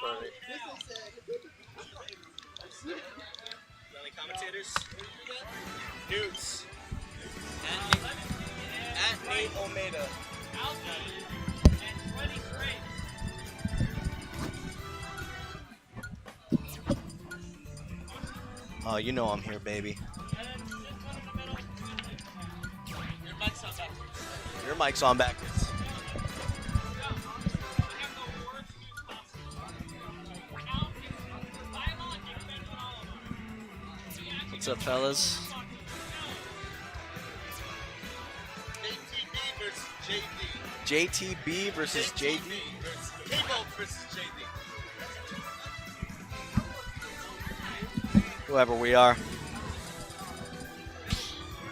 Perfect. Any commentators? Newts. At Nate Omeda. Oh, you know I'm here, baby. Your mic's on backwards. What's up, fellas? JTB versus JD. K-Bolt versus JD. Whoever we are.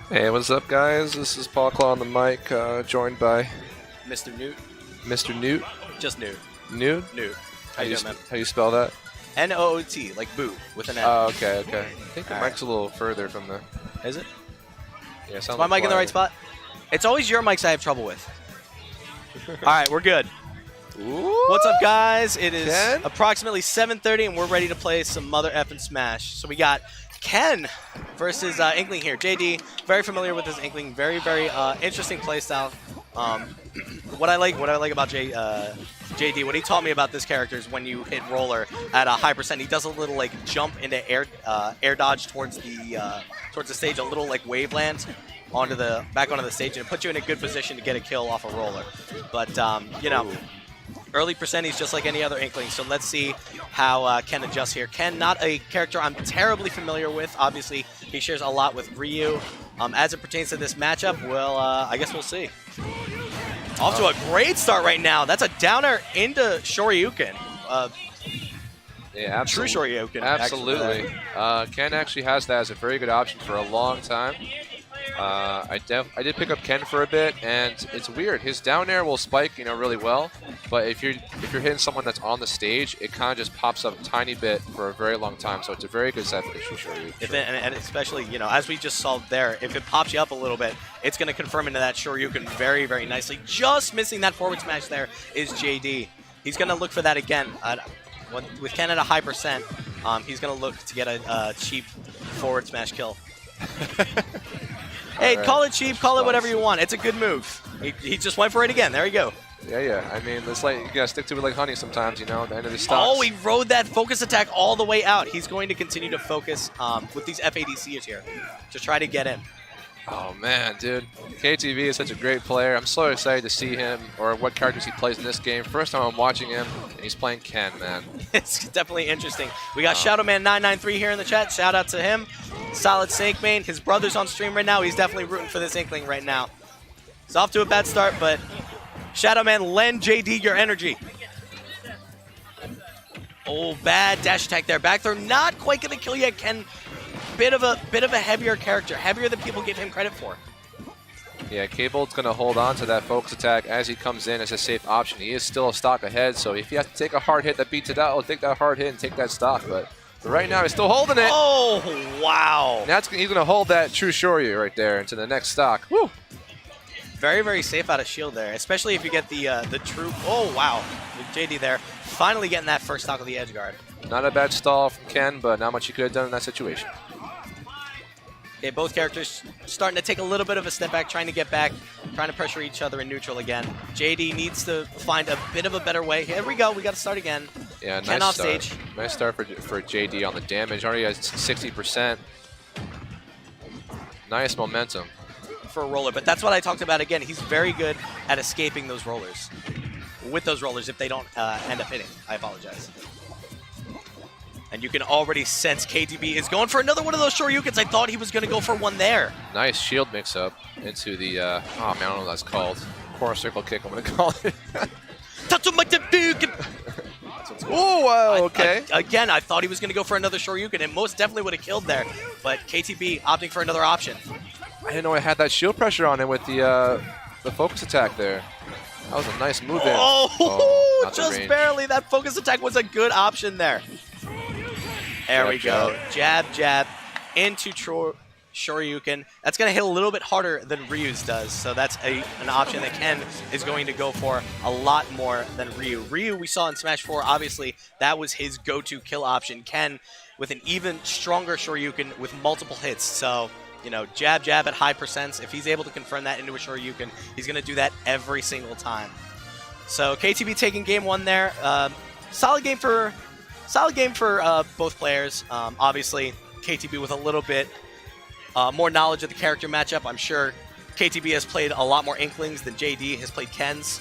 Hey, what's up, guys? This is Paul Claw on the mic, joined by Mr. Newt. Mr. Newt. Just Newt. Newt? Newt. How do you spell that? N-O-O-T, like boo, with an N. Oh, okay. I think the All mic's a little further from the... Is it? Yeah, Is my mic in the right spot? It's always your mics I have trouble with. All right, we're good. Ooh. What's up, guys? It is Ken? approximately 7:30, and we're ready to play some Mother Effin' Smash. So we got Ken versus Inkling here. JD, very familiar with this Inkling. Very, very interesting playstyle. What I like about JD, what he taught me about this character is when you hit roller at a high percent, he does a little like jump into air dodge towards the stage, a little like wave land back onto the stage, and it puts you in a good position to get a kill off a roller. But you know, early percent, he's just like any other Inkling. So let's see how Ken adjusts here. Ken, not a character I'm terribly familiar with. Obviously, he shares a lot with Ryu. As it pertains to this matchup, well, I guess we'll see. Off to a great start right now. That's a downer into Shoryuken. Yeah, absolutely. True Shoryuken. Absolutely. Ken actually has that as a very good option for a long time. I did pick up Ken for a bit, and it's weird. His down air will spike, really well. But if you're hitting someone that's on the stage, it kind of just pops up a tiny bit for a very long time. So it's a very good set for Shoryuken. And especially, as we just saw there, if it pops you up a little bit, it's going to confirm into that Shoryuken very, very nicely. Just missing that forward smash there is JD. He's going to look for that again. With Ken at a high percent, he's going to look to get a cheap forward smash kill. Hey, right. Call it cheap, call it whatever you want. It's a good move. He just went for it again. There you go. Yeah. I mean, it's like you gotta stick to it like honey sometimes, at the end of the stocks. Oh, he rode that focus attack all the way out. He's going to continue to focus with these FADCs here to try to get in. Oh, man, dude. KTB is such a great player. I'm so excited to see him or what characters he plays in this game. First time I'm watching him, and he's playing Ken, man. It's definitely interesting. We got ShadowMan993 here in the chat. Shout out to him. Solid Snake main. His brother's on stream right now. He's definitely rooting for this Inkling right now. It's off to a bad start, but ShadowMan, lend JD your energy. Oh, bad dash attack there. Back throw, not quite going to kill yet. Ken, bit of a heavier character, heavier than people give him credit for. Yeah, K-Bolt's going to hold on to that focus attack as he comes in as a safe option. He is still a stock ahead, so if he has to take a hard hit that beats it out, he'll take that hard hit and take that stock. But right now, he's still holding it. Oh, wow. Now he's going to hold that true Shoryu right there into the next stock. Woo! Very, very safe out of shield there, especially if you get the true. Oh, wow. With JD there, finally getting that first stock of the edge guard. Not a bad stall from Ken, but not much he could have done in that situation. Okay, both characters starting to take a little bit of a step back, trying to get back, trying to pressure each other in neutral again. JD needs to find a bit of a better way. Here we go. We got to start again. Yeah, Ken nice off start. stage. Nice start for JD on the damage. Already has 60%. Nice momentum. For a roller, but that's what I talked about again. He's very good at escaping those rollers. With those rollers, if they don't end up hitting. I apologize. And you can already sense KTB is going for another one of those Shoryukens. I thought he was going to go for one there. Nice shield mix-up into the, oh man, I don't know what that's called. Corner circle kick, I'm going to call it. Oh, wow, okay. Again, I thought he was going to go for another Shoryuken, and most definitely would have killed there. But KTB opting for another option. I didn't know I had that shield pressure on him with the focus attack there. That was a nice move in. Oh, just barely. That focus attack was a good option there. There we go. Jab, jab into Shoryuken. That's going to hit a little bit harder than Ryu's does, so that's an option that Ken is going to go for a lot more than Ryu. Ryu, we saw in Smash 4, obviously, that was his go-to kill option. Ken with an even stronger Shoryuken with multiple hits, so, you know, jab, jab at high percents. If he's able to confirm that into a Shoryuken, he's going to do that every single time. So KTB taking game 1 there. Solid game for both players. Obviously, KTB with a little bit more knowledge of the character matchup. I'm sure KTB has played a lot more Inklings than JD has played Kens.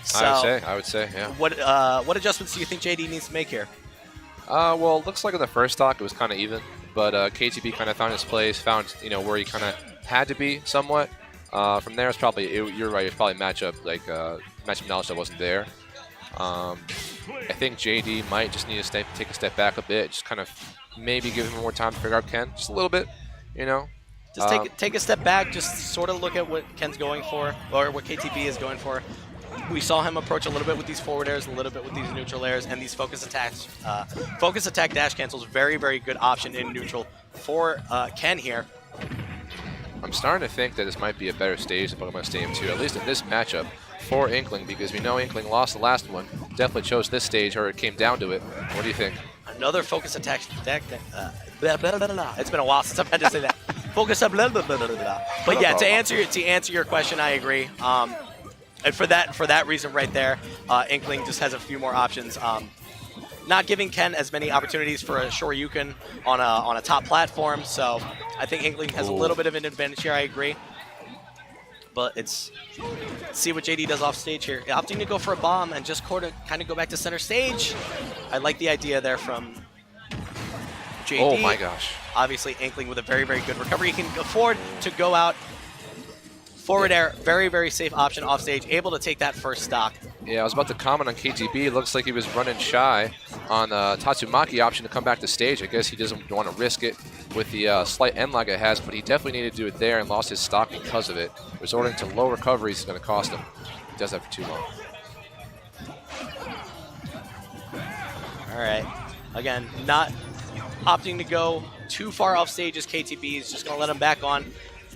So, I would say, yeah. What adjustments do you think JD needs to make here? Well, it looks like in the first stock it was kind of even, but KTB kind of found his place, found where he kind of had to be somewhat. From there, it's probably you're right. It's probably matchup knowledge that wasn't there. I think JD might just need to take a step back a bit, just kind of maybe give him more time to figure out Ken, just a little bit, Just take a step back, just sort of look at what Ken's going for, or what KTB is going for. We saw him approach a little bit with these forward airs, a little bit with these neutral airs, and these focus attacks. Focus attack dash cancels, very, very good option in neutral for Ken here. I'm starting to think that this might be a better stage than Pokemon Stadium 2, at least in this matchup for Inkling, because we know Inkling lost the last one, definitely chose this stage, or it came down to it. What do you think? Another focus attack deck. Blah, blah, blah, blah. It's been a while since I've had to say that. Focus up. Blah, blah, blah, blah, blah. But yeah, to answer your question, I agree. And for that reason right there, Inkling just has a few more options. Not giving Ken as many opportunities for a Shoryuken on a top platform, so I think Inkling has a little bit of an advantage here. I agree. But let's see what JD does off stage here. Opting to go for a bomb and just kind of go back to center stage. I like the idea there from JD. Oh my gosh. Obviously, Inkling with a very, very good recovery. He can afford to go out forward air. Very, very safe option off stage. Able to take that first stock. Yeah, I was about to comment on KTB. It looks like he was running shy on Tatsumaki option to come back to stage. I guess he doesn't want to risk it with the slight end lag it has, but he definitely needed to do it there and lost his stock because of it. Resorting to low recoveries is going to cost him. He does that for too long. All right. Again, not opting to go too far off stage as KTB is just going to let him back on.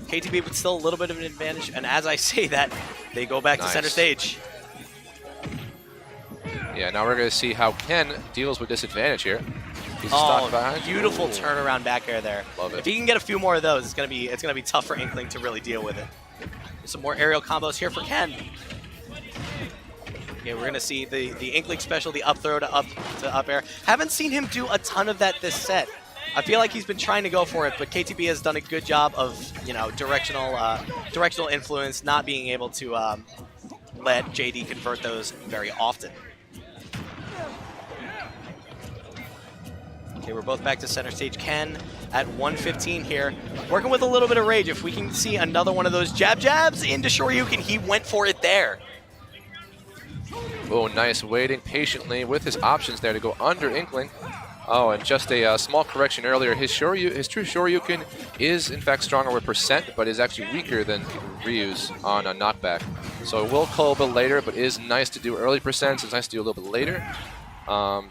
KTB with still a little bit of an advantage, and as I say that, they go back to center stage. Yeah, now we're going to see how Ken deals with this advantage here. He's Oh, behind. beautiful turnaround back air there. Love it. If he can get a few more of those, it's gonna be tough for Inkling to really deal with it. Some more aerial combos here for Ken. Okay, we're gonna see the Inkling special, the up throw to up air. Haven't seen him do a ton of that this set. I feel like he's been trying to go for it, but KTB has done a good job of directional influence, not being able to let JD convert those very often. Okay, we're both back to center stage. Ken at 115 here. Working with a little bit of rage. If we can see another one of those jabs into Shoryuken, he went for it there. Oh, nice. Waiting patiently with his options there to go under Inkling. Oh, and just a small correction earlier. His true Shoryuken is, in fact, stronger with percent, but is actually weaker than Ryu's on a knockback. So it will call a bit later, but it is nice to do early percents. It's nice to do a little bit later.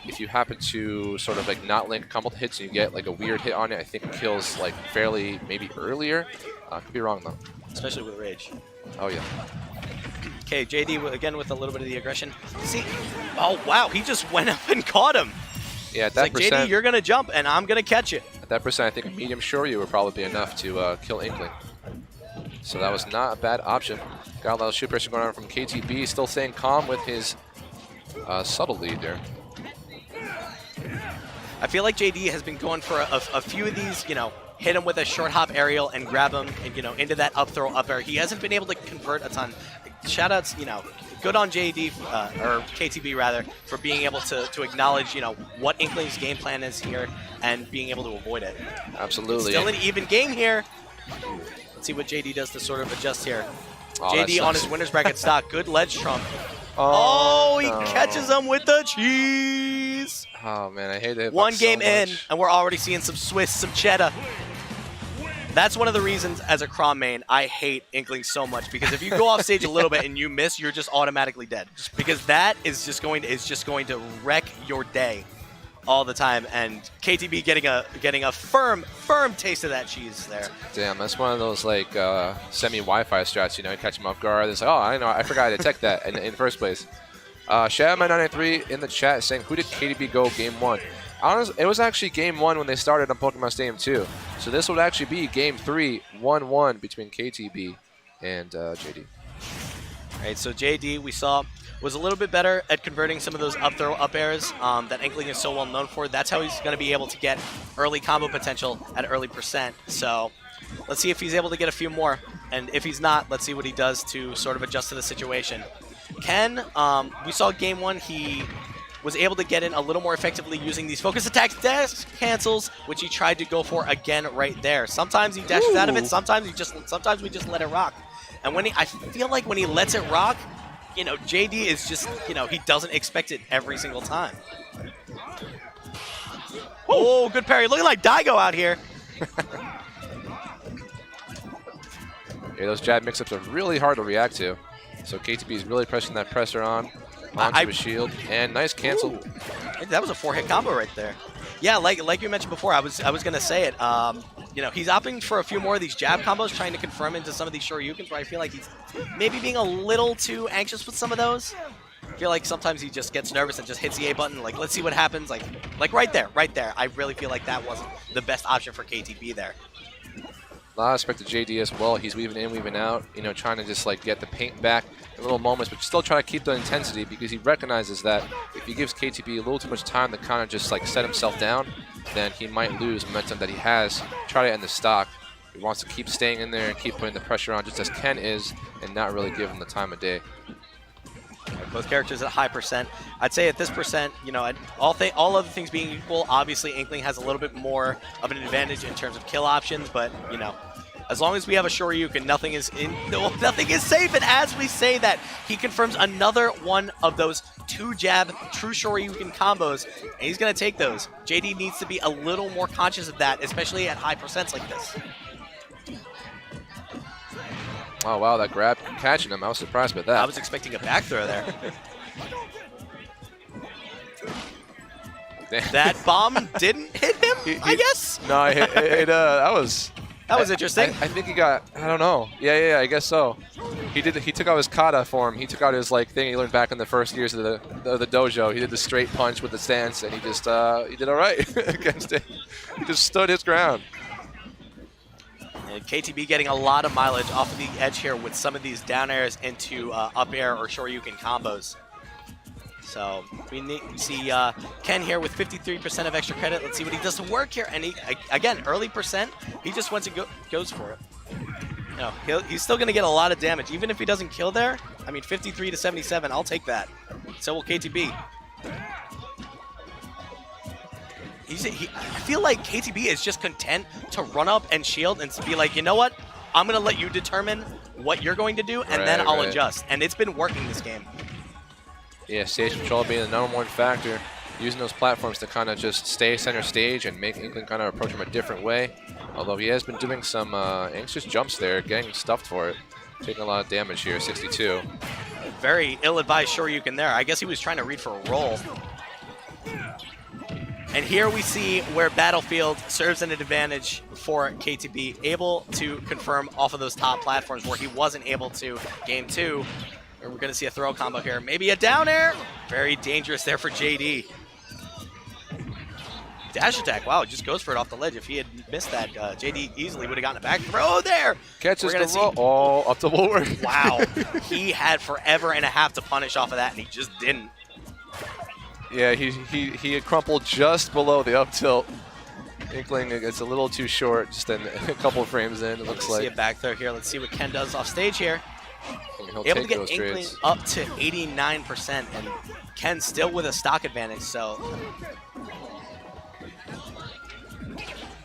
If you happen to sort of like not link a couple hits and you get like a weird hit on it, I think it kills like fairly maybe earlier. Could be wrong though. Especially with rage. Oh yeah. Okay, JD again with a little bit of the aggression. See, oh wow, he just went up and caught him. Yeah, at It's that like, percent, JD, you're gonna jump and I'm gonna catch it. at that percent, I think a medium Shoryu would probably be enough to kill Inkling. So that was not a bad option. Got a lot of shoot pressure going on from KTB, still staying calm with his subtle lead there. I feel like JD has been going for a few of these, hit him with a short hop aerial and grab him, and, into that up throw up air. He hasn't been able to convert a ton. Shoutouts, good on JD, or KTB rather, for being able to acknowledge, what Inkling's game plan is here and being able to avoid it. Absolutely. Still an even game here. Let's see what JD does to sort of adjust here. Oh, that JD on sucks. his winner's bracket stock. Good ledge trump. Oh, He no. catches him with the cheese. Oh man, I hate it. One so game in, much. and we're already seeing some Swiss, some cheddar. That's one of the reasons, as a Crom main, I hate Inkling so much, because if you go off stage a little bit and you miss, you're just automatically dead. Because that is just going to wreck your day. all the time, and KTB getting a firm taste of that cheese there. Damn, that's one of those like semi-Wi-Fi strats. You know, you catch them off guard. It's like, oh, I know, I forgot to detect that in the first place. Shadowman993 in the chat saying, who did KTB go game 1? Honestly, it was actually game 1 when they started on Pokemon Stadium 2. So this would actually be game 3, 1-1 between KTB and JD. All right, so JD we saw was a little bit better at converting some of those up throw up airs that Inkling is so well known for. That's how he's going to be able to get early combo potential at early percent. So let's see if he's able to get a few more. And if he's not, let's see what he does to sort of adjust to the situation. Ken, we saw game 1, he was able to get in a little more effectively using these focus attacks, dash cancels, which he tried to go for again right there. Sometimes he dashes out of it, sometimes we just let it rock. And I feel like when he lets it rock, you know, JD is just, you know, he doesn't expect it every single time. Oh, good parry. Looking like Daigo out here. Yeah, those jab mix-ups are really hard to react to. So KTB is really pressing that pressure onto his shield. And nice cancel. Ooh. That was a 4-hit combo right there. Yeah, like you mentioned before, I was going to say it. You know, he's opting for a few more of these jab combos, trying to confirm into some of these Shoryukens where I feel like he's maybe being a little too anxious with some of those. I feel like sometimes he just gets nervous and just hits the A button, like, let's see what happens. Like right there. I really feel like that wasn't the best option for KTB there. A lot of respect to JD as well. He's weaving in, weaving out, you know, trying to just like get the paint back in little moments, but still try to keep the intensity because he recognizes that if he gives KTB a little too much time to kind of just like set himself down, then he might lose momentum that he has. Try to end the stock. He wants to keep staying in there and keep putting the pressure on just as Ken is and not really give him the time of day. Both characters at high percent. I'd say at this percent, you know, all other things being equal, obviously Inkling has a little bit more of an advantage in terms of kill options, but, you know, as long as we have a Shoryuken, nothing is safe. And as we say that, he confirms another one of those 2-jab true Shoryuken combos, and he's going to take those. JD needs to be a little more conscious of that, especially at high percents like this. Oh, wow, that grab catching him. I was surprised by that. I was expecting a back throw there. That bomb didn't hit him, I guess? No, that was interesting. I think he got, I don't know. Yeah, I guess so. He took out his kata form. He took out his like thing he learned back in the first years of the dojo. He did the straight punch with the stance, and he just he did all right against it. He just stood his ground. And KTB getting a lot of mileage off of the edge here with some of these down airs into up air or Shoryuken combos. So we see Ken here with 53% of extra credit. Let's see what he does to work here. And he, again, early percent, he just went to goes for it. You know, he's still going to get a lot of damage. Even if he doesn't kill there, I mean, 53 to 77, I'll take that. So will KTB. I feel like KTB is just content to run up and shield and be like, you know what? I'm going to let you determine what you're going to do, and then I'll adjust. And it's been working this game. Yeah, stage control being the #1 factor. Using those platforms to kind of just stay center stage and make Inkling kind of approach him a different way. Although he has been doing some anxious jumps there, getting stuffed for it. Taking a lot of damage here, 62. Very ill-advised Shoryuken there. I guess he was trying to read for a roll. And here we see where Battlefield serves an advantage for KTB, able to confirm off of those top platforms where he wasn't able to game 2. We're going to see a throw combo here. Maybe a down air. Very dangerous there for JD. Dash attack. Wow, just goes for it off the ledge. If he had missed that, JD easily would have gotten a back throw there. Catches the roll. Oh, up to Woolworth. Wow. He had forever and a half to punish off of that, and he just didn't. Yeah, he had crumpled just below the up tilt. Inkling, it's a little too short, just a couple of frames in, it looks like. See a back throw here. Let's see what Ken does off stage here. He'll Able to take get those Inkling trades. up to 89%, and Ken still with a stock advantage, so.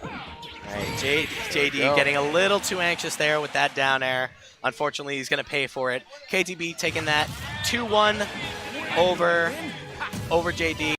All right, JD getting a little too anxious there with that down air. Unfortunately, he's going to pay for it. KTB taking that 2-1 over JD.